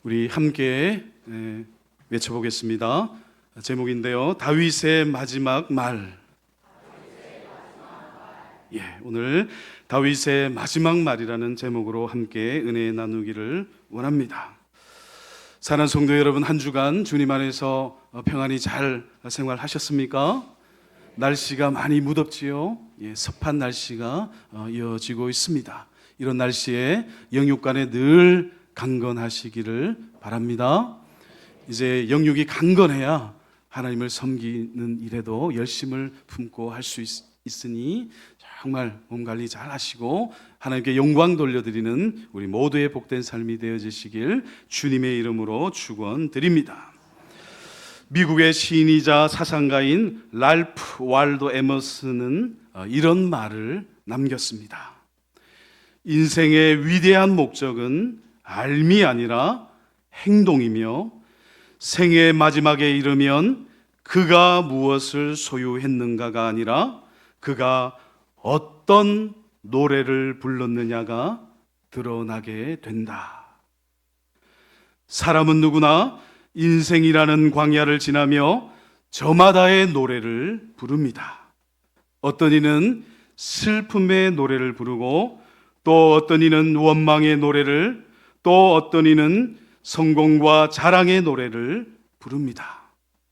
우리 함께 외쳐보겠습니다. 제목인데요, 다윗의 마지막 말. 오늘 다윗의 마지막 말이라는 제목으로 함께 은혜 나누기를 원합니다. 사랑하는 성도 여러분, 한 주간 주님 안에서 평안히 잘 생활하셨습니까? 날씨가 많이 무덥지요. 습한 날씨가 이어지고 있습니다. 이런 날씨에 영육간에 늘 강건하시기를 바랍니다. 이제 영육이 강건해야 하나님을 섬기는 일에도 열심을 품고 할 수 있으니 정말 몸 관리 잘 하시고 하나님께 영광 돌려드리는 우리 모두의 복된 삶이 되어지시길 주님의 이름으로 축원드립니다. 미국의 시인이자 사상가인 랄프 월도 에머슨은 이런 말을 남겼습니다. 인생의 위대한 목적은 삶이 아니라 행동이며 생의 마지막에 이르면 그가 무엇을 소유했는가가 아니라 그가 어떤 노래를 불렀느냐가 드러나게 된다. 사람은 누구나 인생이라는 광야를 지나며 저마다의 노래를 부릅니다. 어떤 이는 슬픔의 노래를 부르고 또 어떤 이는 원망의 노래를, 또 어떤 이는 성공과 자랑의 노래를 부릅니다.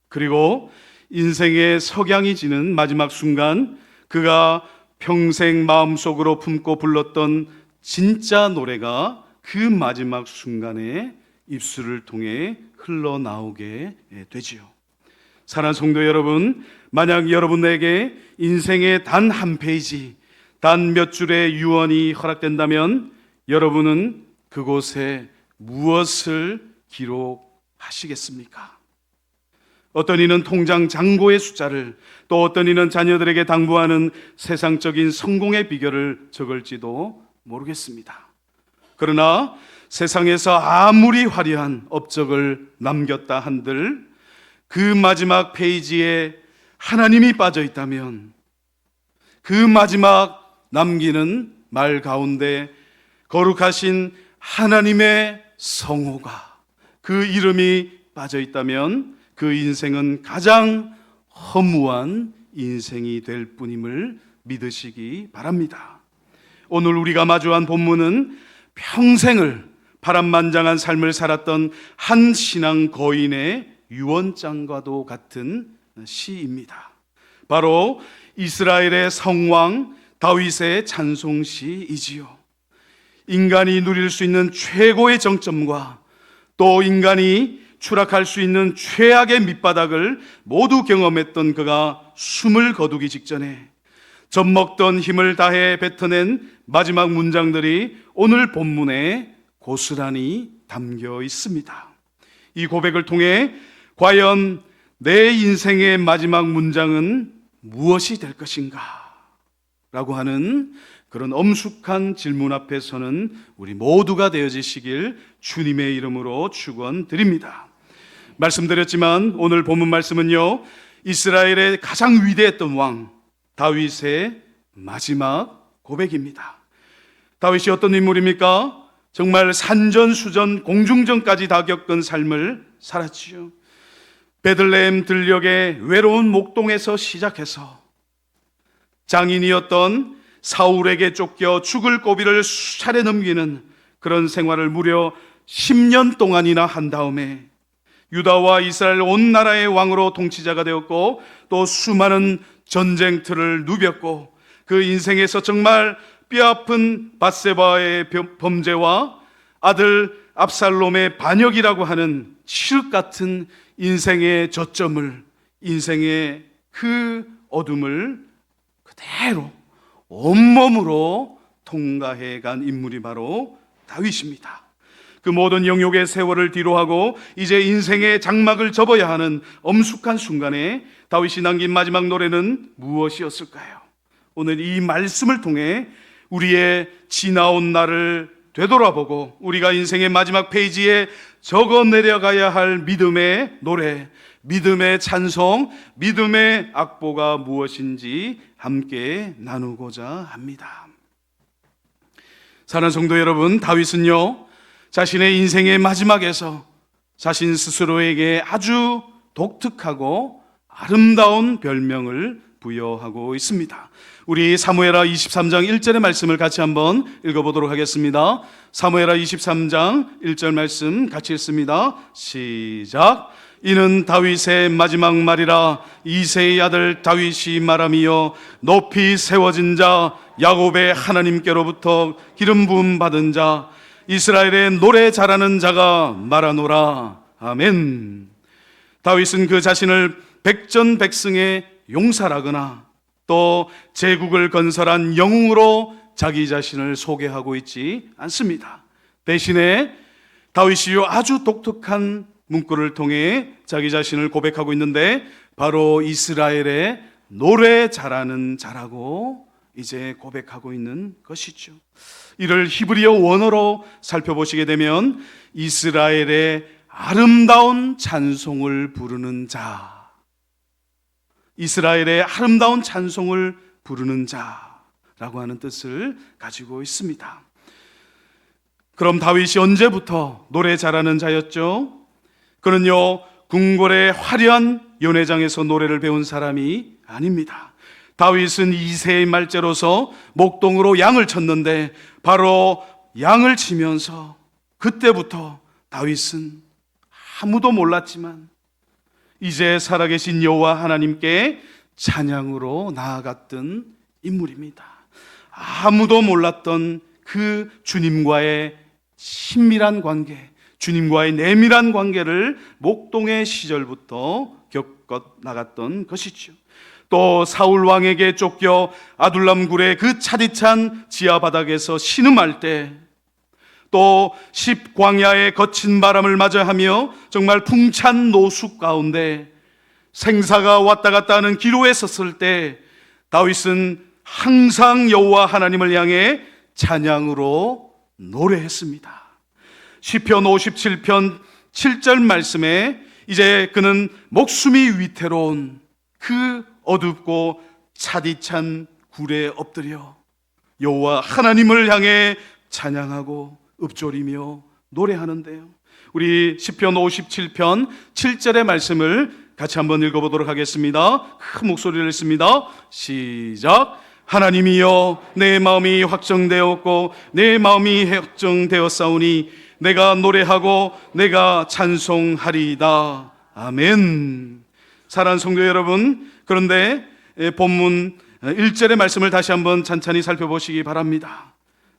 그리고 인생의 석양이 지는 마지막 순간 그가 평생 마음속으로 품고 불렀던 진짜 노래가 그 마지막 순간에 입술을 통해 흘러나오게 되지요. 사랑하는 성도 여러분, 만약 여러분에게 인생의 단 한 페이지, 단 몇 줄의 유언이 허락된다면 여러분은 그곳에 무엇을 기록하시겠습니까? 어떤 이는 통장 잔고의 숫자를, 또 어떤 이는 자녀들에게 당부하는 세상적인 성공의 비결을 적을지도 모르겠습니다. 그러나 세상에서 아무리 화려한 업적을 남겼다 한들 그 마지막 페이지에 하나님이 빠져 있다면 그 마지막 남기는 말 가운데 거룩하신 하나님의 성호가, 그 이름이 빠져 있다면 그 인생은 가장 허무한 인생이 될 뿐임을 믿으시기 바랍니다. 오늘 우리가 마주한 본문은 평생을 파란만장한 삶을 살았던 한 신앙 거인의 유언장과도 같은 시입니다. 바로 이스라엘의 성왕 다윗의 찬송시이지요. 인간이 누릴 수 있는 최고의 정점과 또 인간이 추락할 수 있는 최악의 밑바닥을 모두 경험했던 그가 숨을 거두기 직전에 젖먹던 힘을 다해 뱉어낸 마지막 문장들이 오늘 본문에 고스란히 담겨 있습니다. 이 고백을 통해 과연 내 인생의 마지막 문장은 무엇이 될 것인가? 라고 하는 그런 엄숙한 질문 앞에서는 우리 모두가 되어지시길 주님의 이름으로 축원드립니다. 말씀드렸지만 오늘 본문 말씀은요, 이스라엘의 가장 위대했던 왕 다윗의 마지막 고백입니다. 다윗이 어떤 인물입니까? 정말 산전수전 공중전까지 다 겪은 삶을 살았지요. 베들레헴 들녘의 외로운 목동에서 시작해서 장인이었던 사울에게 쫓겨 죽을 고비를 수차례 넘기는 그런 생활을 무려 10년 동안이나 한 다음에 유다와 이스라엘 온 나라의 왕으로 통치자가 되었고 또 수많은 전쟁터를 누볐고 그 인생에서 정말 뼈아픈 밧세바의 범죄와 아들 압살롬의 반역이라고 하는 칠흑 같은 인생의 저점을, 인생의 그 어둠을 그대로 온몸으로 통과해 간 인물이 바로 다윗입니다. 그 모든 영욕의 세월을 뒤로하고 이제 인생의 장막을 접어야 하는 엄숙한 순간에 다윗이 남긴 마지막 노래는 무엇이었을까요? 오늘 이 말씀을 통해 우리의 지나온 날을 되돌아보고 우리가 인생의 마지막 페이지에 적어 내려가야 할 믿음의 노래, 믿음의 찬송, 믿음의 악보가 무엇인지 함께 나누고자 합니다. 사랑하는 성도 여러분, 다윗은요 자신의 인생의 마지막에서 자신 스스로에게 아주 독특하고 아름다운 별명을 부여하고 있습니다. 우리 사무엘하 23장 1절의 말씀을 같이 한번 읽어보도록 하겠습니다. 사무엘하 23장 1절 말씀 같이 읽습니다. 시작. 이는 다윗의 마지막 말이라. 이새의 아들 다윗이 말하며 높이 세워진 자 야곱의 하나님께로부터 기름 부음 받은 자 이스라엘의 노래 잘하는 자가 말하노라. 아멘. 다윗은 그 자신을 백전백승의 용사라거나 또 제국을 건설한 영웅으로 자기 자신을 소개하고 있지 않습니다. 대신에 다윗이 아주 독특한 문구를 통해 자기 자신을 고백하고 있는데 바로 이스라엘의 노래 잘하는 자라고 이제 고백하고 있는 것이죠. 이를 히브리어 원어로 살펴보시게 되면 이스라엘의 아름다운 찬송을 부르는 자, 이스라엘의 아름다운 찬송을 부르는 자라고 하는 뜻을 가지고 있습니다. 그럼 다윗이 언제부터 노래 잘하는 자였죠? 그는요, 궁궐의 화려한 연회장에서 노래를 배운 사람이 아닙니다. 다윗은 이새의 말째로서 목동으로 양을 쳤는데 바로 양을 치면서 그때부터 다윗은 아무도 몰랐지만 이제 살아계신 여호와 하나님께 찬양으로 나아갔던 인물입니다. 아무도 몰랐던 그 주님과의 친밀한 관계, 주님과의 내밀한 관계를 목동의 시절부터 겪어 나갔던 것이죠. 또 사울 왕에게 쫓겨 아둘람 굴의 그 차디찬 지하 바닥에서 신음할 때, 또 십광야의 거친 바람을 맞이하며 정말 풍찬 노숙 가운데 생사가 왔다 갔다 하는 기로에 섰을 때 다윗은 항상 여호와 하나님을 향해 찬양으로 노래했습니다. 시편 57편 7절 말씀에 이제 그는 목숨이 위태로운 그 어둡고 차디찬 굴에 엎드려 여호와 하나님을 향해 찬양하고 읊조리며 노래하는데요. 우리 시편 57편 7절의 말씀을 같이 한번 읽어보도록 하겠습니다. 큰 목소리를 읽습니다. 시작. 하나님이여, 내 마음이 확정되었고 내 마음이 확정되었사오니 내가 노래하고 내가 찬송하리이다. 아멘. 사랑하는 성도 여러분, 그런데 본문 1절의 말씀을 다시 한번 찬찬히 살펴보시기 바랍니다.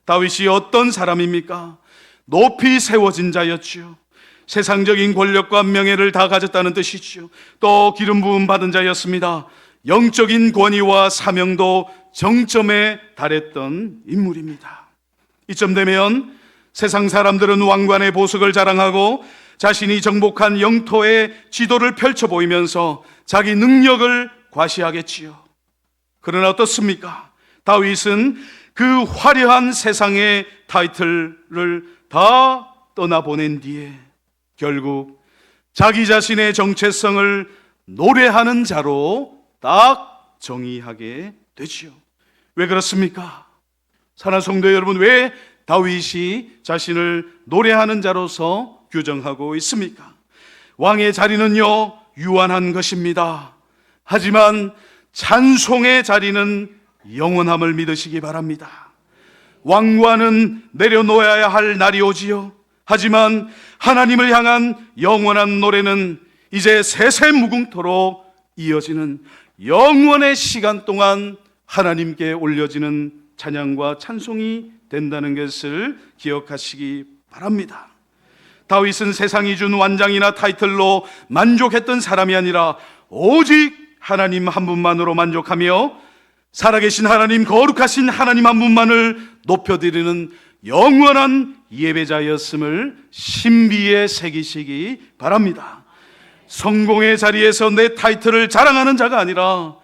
다윗이 어떤 사람입니까? 높이 세워진 자였죠. 세상적인 권력과 명예를 다 가졌다는 뜻이죠. 또 기름 부음 받은 자였습니다. 영적인 권위와 사명도 정점에 달했던 인물입니다. 이쯤 되면 세상 사람들은 왕관의 보석을 자랑하고 자신이 정복한 영토의 지도를 펼쳐 보이면서 자기 능력을 과시하겠지요. 그러나 어떻습니까? 다윗은 그 화려한 세상의 타이틀을 다 떠나보낸 뒤에 결국 자기 자신의 정체성을 노래하는 자로 딱 정의하게 되지요. 왜 그렇습니까? 사랑하는 성도 여러분, 왜 다윗이 자신을 노래하는 자로서 규정하고 있습니까? 왕의 자리는요, 유한한 것입니다. 하지만 찬송의 자리는 영원함을 믿으시기 바랍니다. 왕관은 내려놓아야 할 날이 오지요. 하지만 하나님을 향한 영원한 노래는 이제 세세무궁토록 이어지는 영원의 시간 동안 하나님께 올려지는 찬양과 찬송이 된다는 것을 기억하시기 바랍니다. 다윗은 세상이 준 완장이나 타이틀로 만족했던 사람이 아니라 오직 하나님 한 분만으로 만족하며 살아계신 하나님, 거룩하신 하나님 한 분만을 높여드리는 영원한 예배자였음을 신비에 새기시기 바랍니다. 성공의 자리에서 내 타이틀을 자랑하는 자가 아니라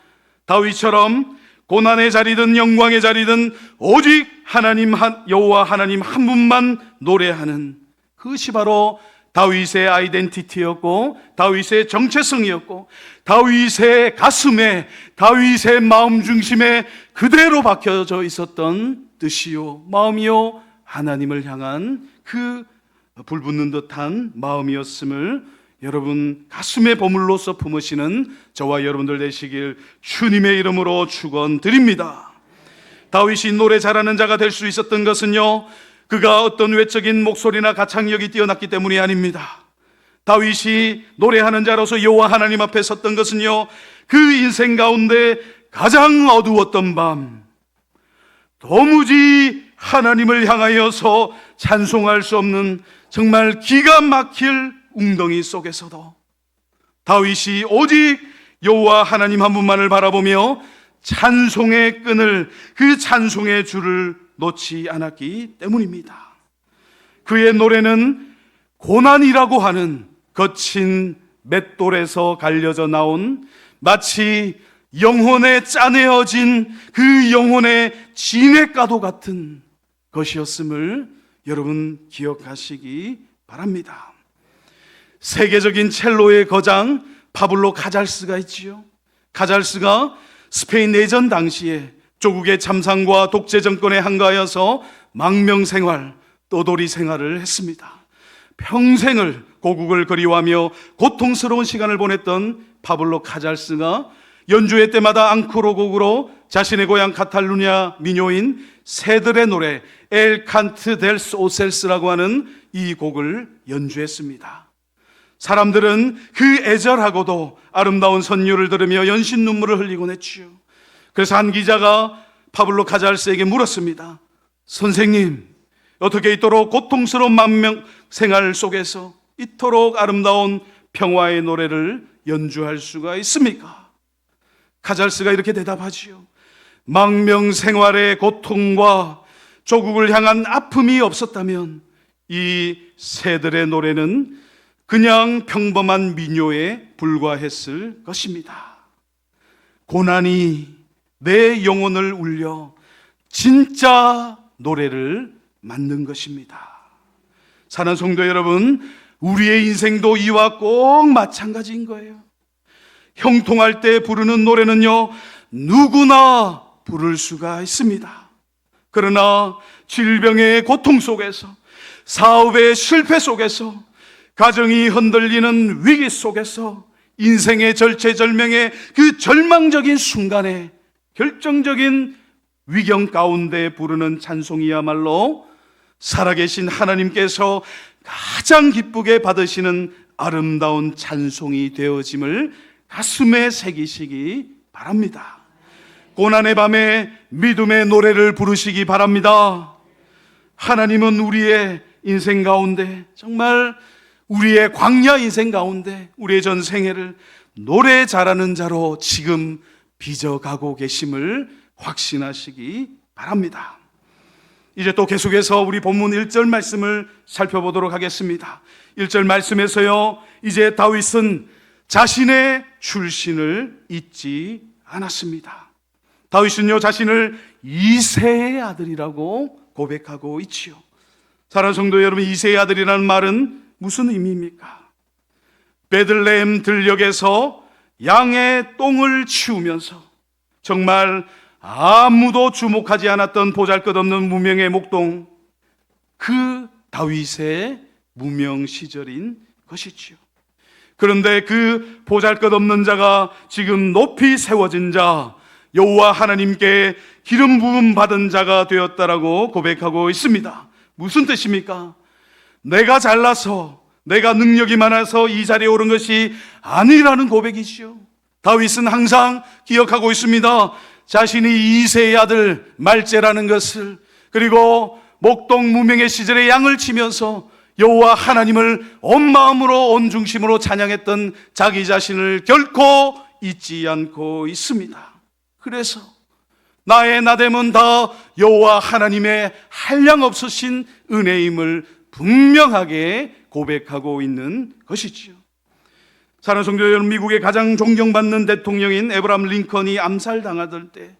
다윗처럼 고난의 자리든 영광의 자리든 오직 하나님 여호와 하나님 한 분만 노래하는, 그것이 바로 다윗의 아이덴티티였고 다윗의 정체성이었고 다윗의 가슴에, 다윗의 마음 중심에 그대로 박혀져 있었던 뜻이요 마음이요 하나님을 향한 그 불붙는 듯한 마음이었음을 여러분 가슴에 보물로서 품으시는 저와 여러분들 되시길 주님의 이름으로 축원드립니다. 다윗이 노래 잘하는 자가 될 수 있었던 것은요, 그가 어떤 외적인 목소리나 가창력이 뛰어났기 때문이 아닙니다. 다윗이 노래하는 자로서 여호와 하나님 앞에 섰던 것은요, 그 인생 가운데 가장 어두웠던 밤, 도무지 하나님을 향하여서 찬송할 수 없는 정말 기가 막힐 웅덩이 속에서도 다윗이 오직 여호와 하나님 한 분만을 바라보며 찬송의 끈을, 그 찬송의 줄을 놓지 않았기 때문입니다. 그의 노래는 고난이라고 하는 거친 맷돌에서 갈려져 나온 마치 영혼에 짜내어진 그 영혼의 진액가도 같은 것이었음을 여러분 기억하시기 바랍니다. 세계적인 첼로의 거장 파블로 카잘스가 있지요. 카잘스가 스페인 내전 당시에 조국의 참상과 독재 정권에 한가하여서 망명생활, 떠돌이 생활을 했습니다. 평생을 고국을 그리워하며 고통스러운 시간을 보냈던 파블로 카잘스가 연주회 때마다 앙코르 곡으로 자신의 고향 카탈루냐 민요인 새들의 노래 엘 칸트 델 소셀스라고 하는 이 곡을 연주했습니다. 사람들은 그 애절하고도 아름다운 선율을 들으며 연신 눈물을 흘리곤 했지요. 그래서 한 기자가 파블로 카잘스에게 물었습니다. 선생님, 어떻게 이토록 고통스러운 만명 생활 속에서 이토록 아름다운 평화의 노래를 연주할 수가 있습니까? 카잘스가 이렇게 대답하지요. 망명 생활의 고통과 조국을 향한 아픔이 없었다면 이 새들의 노래는 그냥 평범한 민요에 불과했을 것입니다. 고난이 내 영혼을 울려 진짜 노래를 만든 것입니다. 사랑하는 성도 여러분, 우리의 인생도 이와 꼭 마찬가지인 거예요. 형통할 때 부르는 노래는요, 누구나 부를 수가 있습니다. 그러나 질병의 고통 속에서, 사업의 실패 속에서, 가정이 흔들리는 위기 속에서, 인생의 절체절명의 그 절망적인 순간에 결정적인 위경 가운데 부르는 찬송이야말로 살아계신 하나님께서 가장 기쁘게 받으시는 아름다운 찬송이 되어짐을 가슴에 새기시기 바랍니다. 고난의 밤에 믿음의 노래를 부르시기 바랍니다. 하나님은 우리의 인생 가운데, 정말 우리의 광야 인생 가운데 우리의 전생애를 노래 잘하는 자로 지금 빚어가고 계심을 확신하시기 바랍니다. 이제 또 계속해서 우리 본문 1절 말씀을 살펴보도록 하겠습니다. 1절 말씀에서요, 이제 다윗은 자신의 출신을 잊지 않았습니다. 다윗은요, 자신을 이새의 아들이라고 고백하고 있지요. 사랑하는 성도 여러분, 이새의 아들이라는 말은 무슨 의미입니까? 베들레헴 들녘에서 양의 똥을 치우면서 정말 아무도 주목하지 않았던 보잘것없는 무명의 목동, 그 다윗의 무명 시절인 것이지요. 그런데 그 보잘것없는 자가 지금 높이 세워진 자, 여호와 하나님께 기름 부음 받은 자가 되었다라고 고백하고 있습니다. 무슨 뜻입니까? 내가 잘나서, 내가 능력이 많아서 이 자리에 오른 것이 아니라는 고백이지요. 다윗은 항상 기억하고 있습니다. 자신이 이새의 아들 말제라는 것을, 그리고 목동 무명의 시절에 양을 치면서 여호와 하나님을 온 마음으로 온 중심으로 찬양했던 자기 자신을 결코 잊지 않고 있습니다. 그래서 나의 나됨은 다 여호와 하나님의 한량없으신 은혜임을 분명하게 고백하고 있는 것이지요. 사랑하는 성도 여러분, 미국의 가장 존경받는 대통령인 에브라함 링컨이 암살당하던 때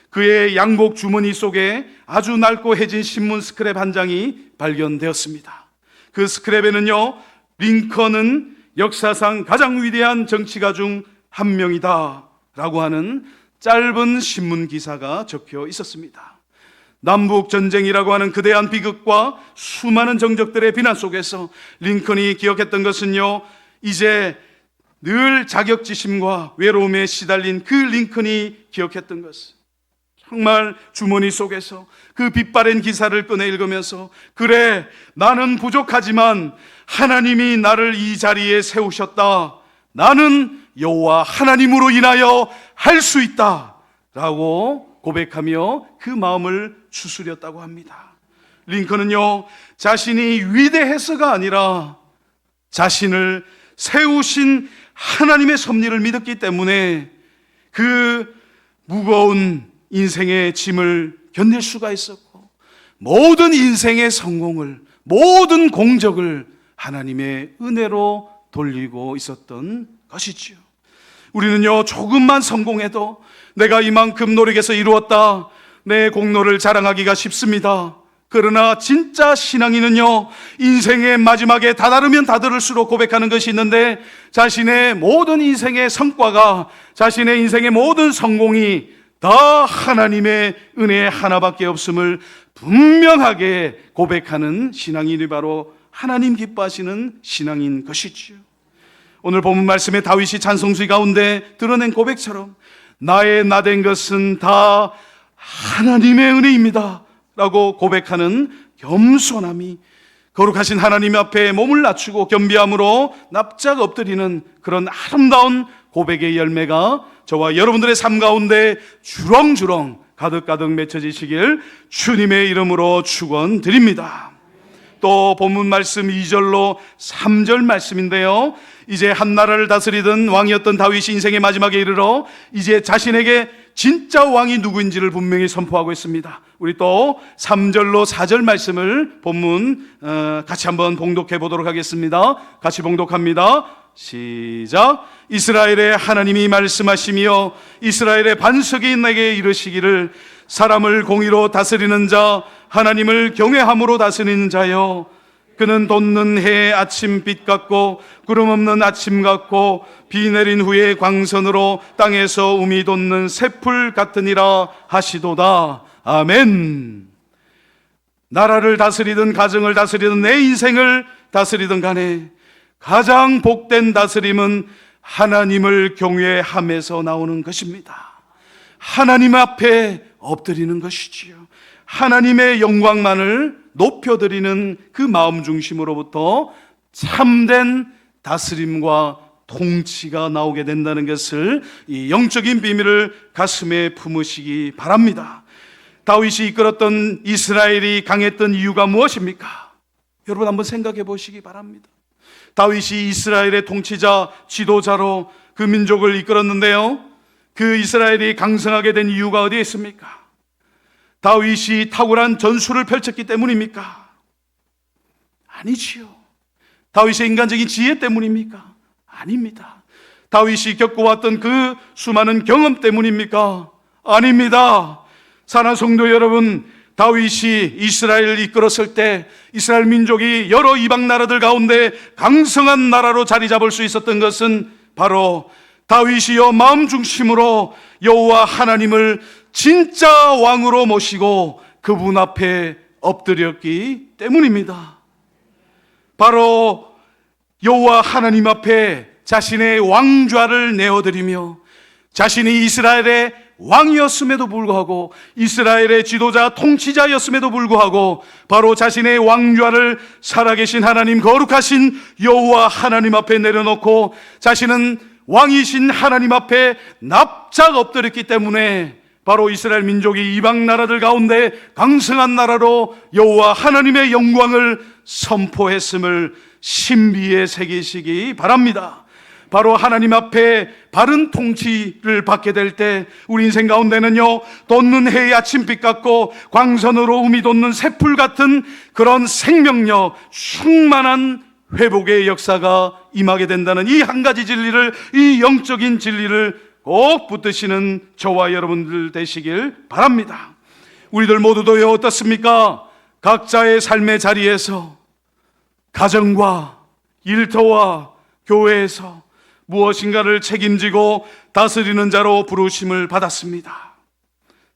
그의 양복 주머니 속에 아주 낡고 해진 신문 스크랩 한 장이 발견되었습니다. 그 스크랩에는요, 링컨은 역사상 가장 위대한 정치가 중 한 명이다 라고 하는 짧은 신문 기사가 적혀 있었습니다. 남북 전쟁이라고 하는 거대한 비극과 수많은 정적들의 비난 속에서 링컨이 기억했던 것은요, 이제 늘 자격지심과 외로움에 시달린 그 링컨이 기억했던 것은 정말 주머니 속에서 그 빛바랜 기사를 꺼내 읽으면서, 그래, 나는 부족하지만 하나님이 나를 이 자리에 세우셨다. 나는 여호와 하나님으로 인하여 할 수 있다 라고 고백하며 그 마음을 추스렸다고 합니다. 링컨은요, 자신이 위대해서가 아니라 자신을 세우신 하나님의 섭리를 믿었기 때문에 그 무거운 인생의 짐을 견딜 수가 있었고, 모든 인생의 성공을, 모든 공적을 하나님의 은혜로 돌리고 있었던 것이지요. 우리는요, 조금만 성공해도 내가 이만큼 노력해서 이루었다, 내 공로를 자랑하기가 쉽습니다. 그러나 진짜 신앙인은요, 인생의 마지막에 다다르면 다다를수록 고백하는 것이 있는데, 자신의 모든 인생의 성과가, 자신의 인생의 모든 성공이 다 하나님의 은혜 하나밖에 없음을 분명하게 고백하는 신앙인이 바로 하나님 기뻐하시는 신앙인 것이지요. 오늘 본문 말씀에 다윗이 찬송시 가운데 드러낸 고백처럼 나의 나된 것은 다 하나님의 은혜입니다 라고 고백하는 겸손함이, 거룩하신 하나님 앞에 몸을 낮추고 겸비함으로 납작 엎드리는 그런 아름다운 고백의 열매가 저와 여러분들의 삶 가운데 주렁주렁 가득가득 맺혀지시길 주님의 이름으로 축원드립니다. 또 본문 말씀 2절로 3절 말씀인데요, 이제 한 나라를 다스리던 왕이었던 다윗이 인생의 마지막에 이르러 이제 자신에게 진짜 왕이 누구인지를 분명히 선포하고 있습니다. 우리 또 3절로 4절 말씀을 본문 같이 한번 봉독해 보도록 하겠습니다. 같이 봉독합니다. 시작. 이스라엘의 하나님이 말씀하시며 이스라엘의 반석이 내게 이르시기를, 사람을 공의로 다스리는 자, 하나님을 경외함으로 다스리는 자여, 그는 돋는 해의 아침빛 같고 구름 없는 아침 같고 비 내린 후에 광선으로 땅에서 움이 돋는 새풀 같으니라 하시도다. 아멘. 나라를 다스리든 가정을 다스리든 내 인생을 다스리든 간에 가장 복된 다스림은 하나님을 경외함에서 나오는 것입니다. 하나님 앞에 엎드리는 것이지요. 하나님의 영광만을 높여드리는 그 마음 중심으로부터 참된 다스림과 통치가 나오게 된다는 것을, 이 영적인 비밀을 가슴에 품으시기 바랍니다. 다윗이 이끌었던 이스라엘이 강했던 이유가 무엇입니까? 여러분 한번 생각해 보시기 바랍니다. 다윗이 이스라엘의 통치자, 지도자로 그 민족을 이끌었는데요, 그 이스라엘이 강성하게 된 이유가 어디에 있습니까? 다윗이 탁월한 전술을 펼쳤기 때문입니까? 아니지요. 다윗의 인간적인 지혜 때문입니까? 아닙니다. 다윗이 겪어왔던 그 수많은 경험 때문입니까? 아닙니다. 사랑하는 성도 여러분, 다윗이 이스라엘을 이끌었을 때 이스라엘 민족이 여러 이방 나라들 가운데 강성한 나라로 자리 잡을 수 있었던 것은 바로 다윗이여 마음 중심으로 여호와 하나님을 진짜 왕으로 모시고 그분 앞에 엎드렸기 때문입니다. 바로 여호와 하나님 앞에 자신의 왕좌를 내어드리며 자신이 이스라엘의 왕이었음에도 불구하고, 이스라엘의 지도자 통치자였음에도 불구하고 바로 자신의 왕좌를 살아계신 하나님, 거룩하신 여호와 하나님 앞에 내려놓고 자신은 왕이신 하나님 앞에 납작 엎드렸기 때문에 바로 이스라엘 민족이 이방 나라들 가운데 강성한 나라로 여호와 하나님의 영광을 선포했음을 신비에 새기시기 바랍니다. 바로 하나님 앞에 바른 통치를 받게 될 때 우리 인생 가운데는요, 돋는 해의 아침빛 같고 광선으로 움이 돋는 새풀 같은 그런 생명력, 충만한 회복의 역사가 임하게 된다는 이 한 가지 진리를, 이 영적인 진리를 꼭 붙드시는 저와 여러분들 되시길 바랍니다. 우리들 모두도요, 어떻습니까? 각자의 삶의 자리에서, 가정과 일터와 교회에서 무엇인가를 책임지고 다스리는 자로 부르심을 받았습니다.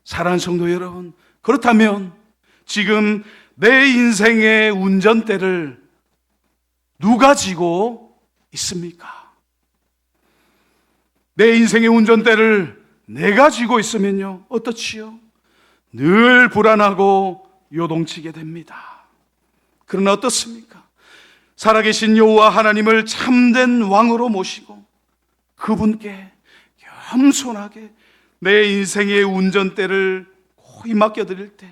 사랑하는 성도 여러분, 그렇다면 지금 내 인생의 운전대를 누가 쥐고 있습니까? 내 인생의 운전대를 내가 쥐고 있으면요, 어떻지요? 늘 불안하고 요동치게 됩니다. 그러나 어떻습니까? 살아계신 여호와 하나님을 참된 왕으로 모시고 그분께 겸손하게 내 인생의 운전대를 고이 맡겨드릴 때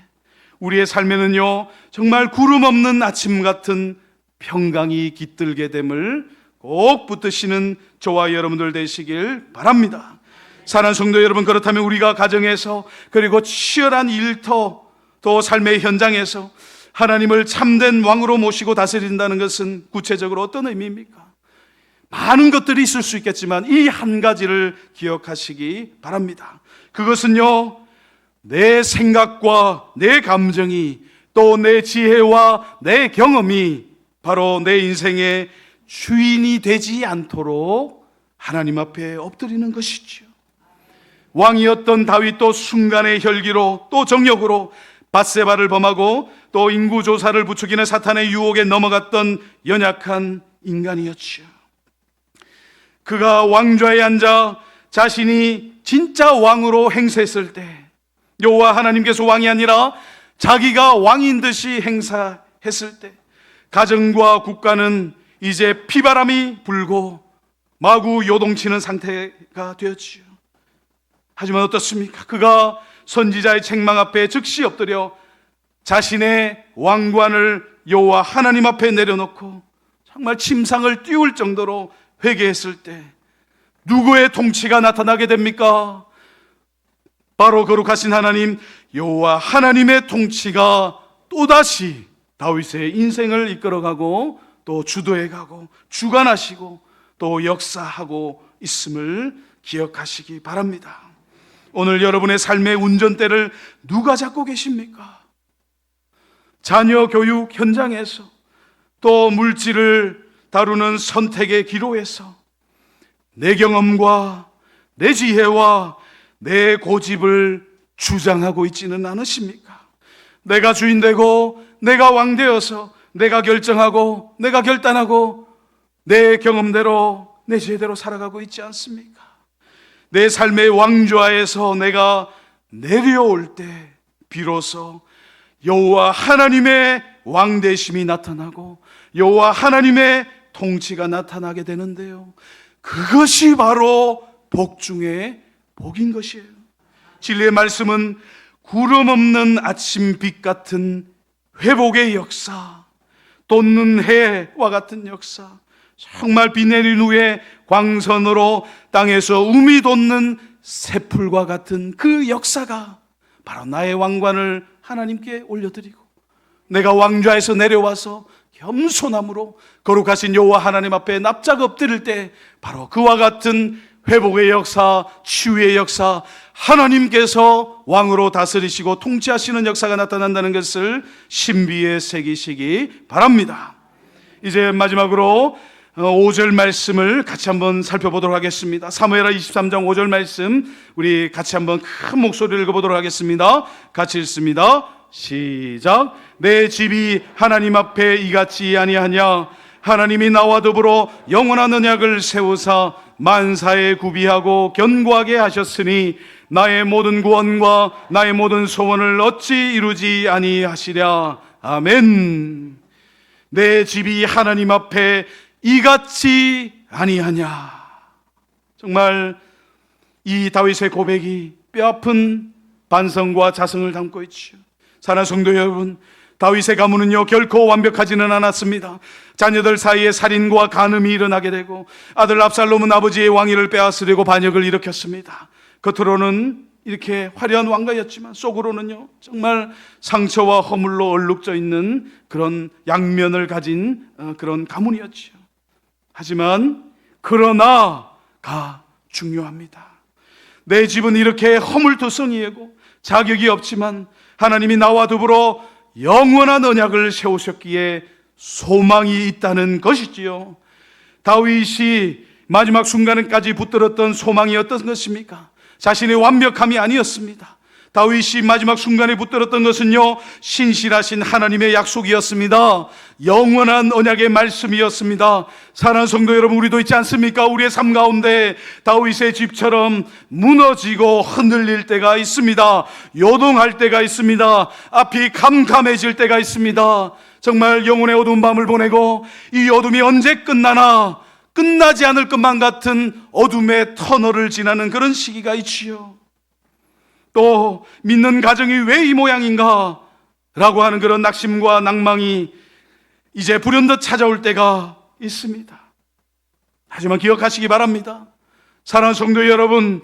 우리의 삶에는요, 정말 구름 없는 아침 같은 평강이 깃들게 됨을 꼭 붙드시는 저와 여러분들 되시길 바랍니다. 사랑하는 성도 여러분, 그렇다면 우리가 가정에서 그리고 치열한 일터 또 삶의 현장에서 하나님을 참된 왕으로 모시고 다스린다는 것은 구체적으로 어떤 의미입니까? 많은 것들이 있을 수 있겠지만 이 한 가지를 기억하시기 바랍니다. 그것은요, 내 생각과 내 감정이 또 내 지혜와 내 경험이 바로 내 인생의 주인이 되지 않도록 하나님 앞에 엎드리는 것이죠. 왕이었던 다윗도 순간의 혈기로 또 정욕으로 밧세바를 범하고 또 인구조사를 부추기는 사탄의 유혹에 넘어갔던 연약한 인간이었죠. 그가 왕좌에 앉아 자신이 진짜 왕으로 행세했을 때 여호와 하나님께서 왕이 아니라 자기가 왕인 듯이 행사했을 때 가정과 국가는 이제 피바람이 불고 마구 요동치는 상태가 되었지요. 하지만 어떻습니까? 그가 선지자의 책망 앞에 즉시 엎드려 자신의 왕관을 여호와 하나님 앞에 내려놓고 정말 침상을 띄울 정도로 회개했을 때 누구의 통치가 나타나게 됩니까? 바로 거룩하신 하나님 여호와 하나님의 통치가 또다시 다윗의 인생을 이끌어가고 또 주도해가고 주관하시고 또 역사하고 있음을 기억하시기 바랍니다. 오늘 여러분의 삶의 운전대를 누가 잡고 계십니까? 자녀 교육 현장에서 또 물질을 다루는 선택의 기로에서 내 경험과 내 지혜와 내 고집을 주장하고 있지는 않으십니까? 내가 주인 되고 내가 왕 되어서 내가 결정하고 내가 결단하고 내 경험대로 내 지혜대로 살아가고 있지 않습니까? 내 삶의 왕좌에서 내가 내려올 때 비로소 여호와 하나님의 왕되심이 나타나고 여호와 하나님의 통치가 나타나게 되는데요, 그것이 바로 복 중에 복인 것이에요. 진리의 말씀은 구름 없는 아침빛 같은 회복의 역사, 돋는 해와 같은 역사, 정말 비 내린 후에 광선으로 땅에서 um이 돋는 새풀과 같은 그 역사가 바로 나의 왕관을 하나님께 올려드리고 내가 왕좌에서 내려와서 겸손함으로 거룩하신 여호와 하나님 앞에 납작 엎드릴 때 바로 그와 같은 회복의 역사, 치유의 역사, 하나님께서 왕으로 다스리시고 통치하시는 역사가 나타난다는 것을 신비에 새기시기 바랍니다. 이제 마지막으로 5절 말씀을 같이 한번 살펴보도록 하겠습니다. 사무엘하 23장 5절 말씀 우리 같이 한번 큰 목소리를 읽어보도록 하겠습니다. 같이 읽습니다. 시작. 내 집이 하나님 앞에 이같이 아니하냐? 하나님이 나와 더불어 영원한 언약을 세우사 만사에 구비하고 견고하게 하셨으니 나의 모든 구원과 나의 모든 소원을 어찌 이루지 아니하시랴. 아멘. 내 집이 하나님 앞에 이같이 아니하냐. 정말 이 다윗의 고백이 뼈아픈 반성과 자성을 담고 있죠. 사랑하는 성도 여러분, 다윗의 가문은요 결코 완벽하지는 않았습니다. 자녀들 사이에 살인과 간음이 일어나게 되고 아들 압살롬은 아버지의 왕위를 빼앗으려고 반역을 일으켰습니다. 겉으로는 이렇게 화려한 왕가였지만 속으로는요 정말 상처와 허물로 얼룩져 있는 그런 양면을 가진 그런 가문이었죠. 하지만 그러나가 중요합니다. 내 집은 이렇게 허물투성이고 자격이 없지만 하나님이 나와 더불어 영원한 언약을 세우셨기에 소망이 있다는 것이지요. 다윗이 마지막 순간까지 붙들었던 소망이 어떤 것입니까? 자신의 완벽함이 아니었습니다. 다윗이 마지막 순간에 붙들었던 것은요, 신실하신 하나님의 약속이었습니다. 영원한 언약의 말씀이었습니다. 사랑하는 성도 여러분, 우리도 있지 않습니까? 우리의 삶 가운데 다윗의 집처럼 무너지고 흔들릴 때가 있습니다. 요동할 때가 있습니다. 앞이 캄캄해질 때가 있습니다. 정말 영혼의 어두운 밤을 보내고 이 어둠이 언제 끝나나, 끝나지 않을 것만 같은 어둠의 터널을 지나는 그런 시기가 있지요. 또 믿는 가정이 왜 이 모양인가 라고 하는 그런 낙심과 낭망이 이제 불현듯 찾아올 때가 있습니다. 하지만 기억하시기 바랍니다. 사랑하는 성도 여러분,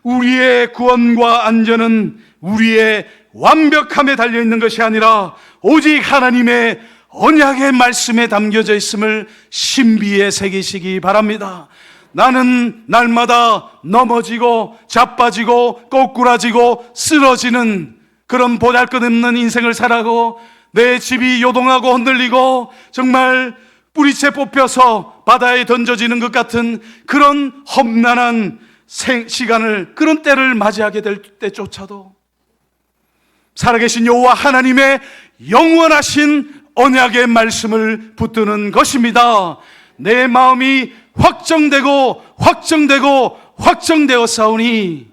우리의 구원과 안전은 우리의 완벽함에 달려있는 것이 아니라 오직 하나님의 언약의 말씀에 담겨져 있음을 신비에 새기시기 바랍니다. 나는 날마다 넘어지고 자빠지고 꼬꾸라지고 쓰러지는 그런 보잘것없는 인생을 살아가고 내 집이 요동하고 흔들리고 정말 뿌리채 뽑혀서 바다에 던져지는 것 같은 그런 험난한 시간을, 그런 때를 맞이하게 될 때조차도 살아계신 여호와 하나님의 영원하신 언약의 말씀을 붙드는 것입니다. 내 마음이 확정되어 싸우니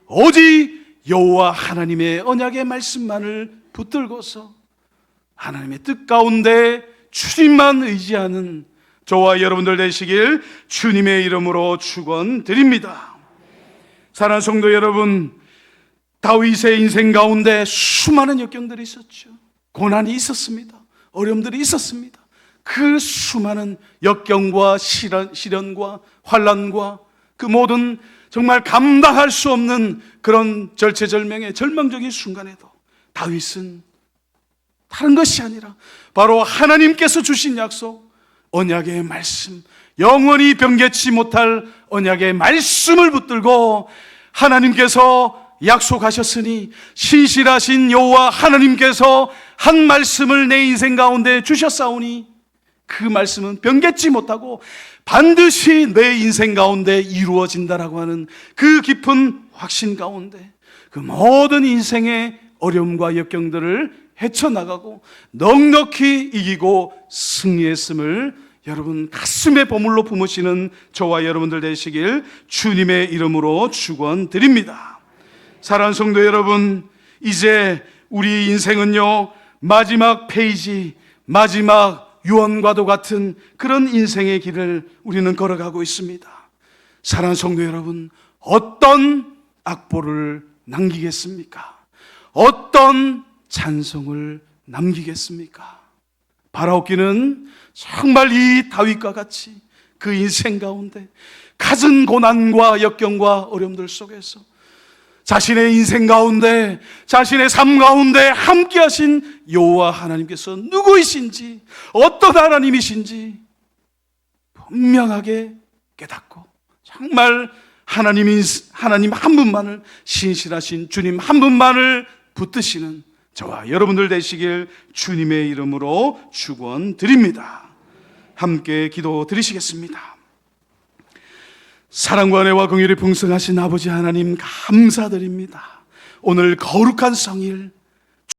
오직 여호와 하나님의 언약의 말씀만을 붙들고서 하나님의 뜻 가운데 주님만 의지하는 저와 여러분들 되시길 주님의 이름으로 축원드립니다. 사랑하는 성도 여러분, 다윗의 인생 가운데 수많은 역경들이 있었죠. 고난이 있었습니다. 어려움들이 있었습니다. 그 수많은 역경과 시련과 환난과 그 모든 정말 감당할 수 없는 그런 절체절명의 절망적인 순간에도 다윗은 다른 것이 아니라 바로 하나님께서 주신 약속, 언약의 말씀, 영원히 변개치 못할 언약의 말씀을 붙들고 하나님께서 약속하셨으니 신실하신 여호와 하나님께서 한 말씀을 내 인생 가운데 주셨사오니 그 말씀은 변개치 못하고 반드시 내 인생 가운데 이루어진다라고 하는 그 깊은 확신 가운데 그 모든 인생의 어려움과 역경들을 헤쳐나가고 넉넉히 이기고 승리했음을 여러분 가슴에 보물로 품으시는 저와 여러분들 되시길 주님의 이름으로 축원드립니다. 사랑하는 성도 여러분, 이제 우리 인생은요 마지막 페이지, 마지막 유언과도 같은 그런 인생의 길을 우리는 걸어가고 있습니다. 사랑하는 성도 여러분, 어떤 악보를 남기겠습니까? 어떤 찬송을 남기겠습니까? 바라옵기는 정말 이 다윗과 같이 그 인생 가운데 갖은 고난과 역경과 어려움들 속에서 자신의 인생 가운데, 자신의 삶 가운데 함께 하신 여호와 하나님께서 누구이신지, 어떤 하나님이신지 분명하게 깨닫고 정말 하나님 한 분만을, 신실하신 주님 한 분만을 붙드시는 저와 여러분들 되시길 주님의 이름으로 축원드립니다. 함께 기도 드리시겠습니다. 사랑과 은혜와 긍휼이 풍성하신 아버지 하나님 감사드립니다. 오늘 거룩한 성일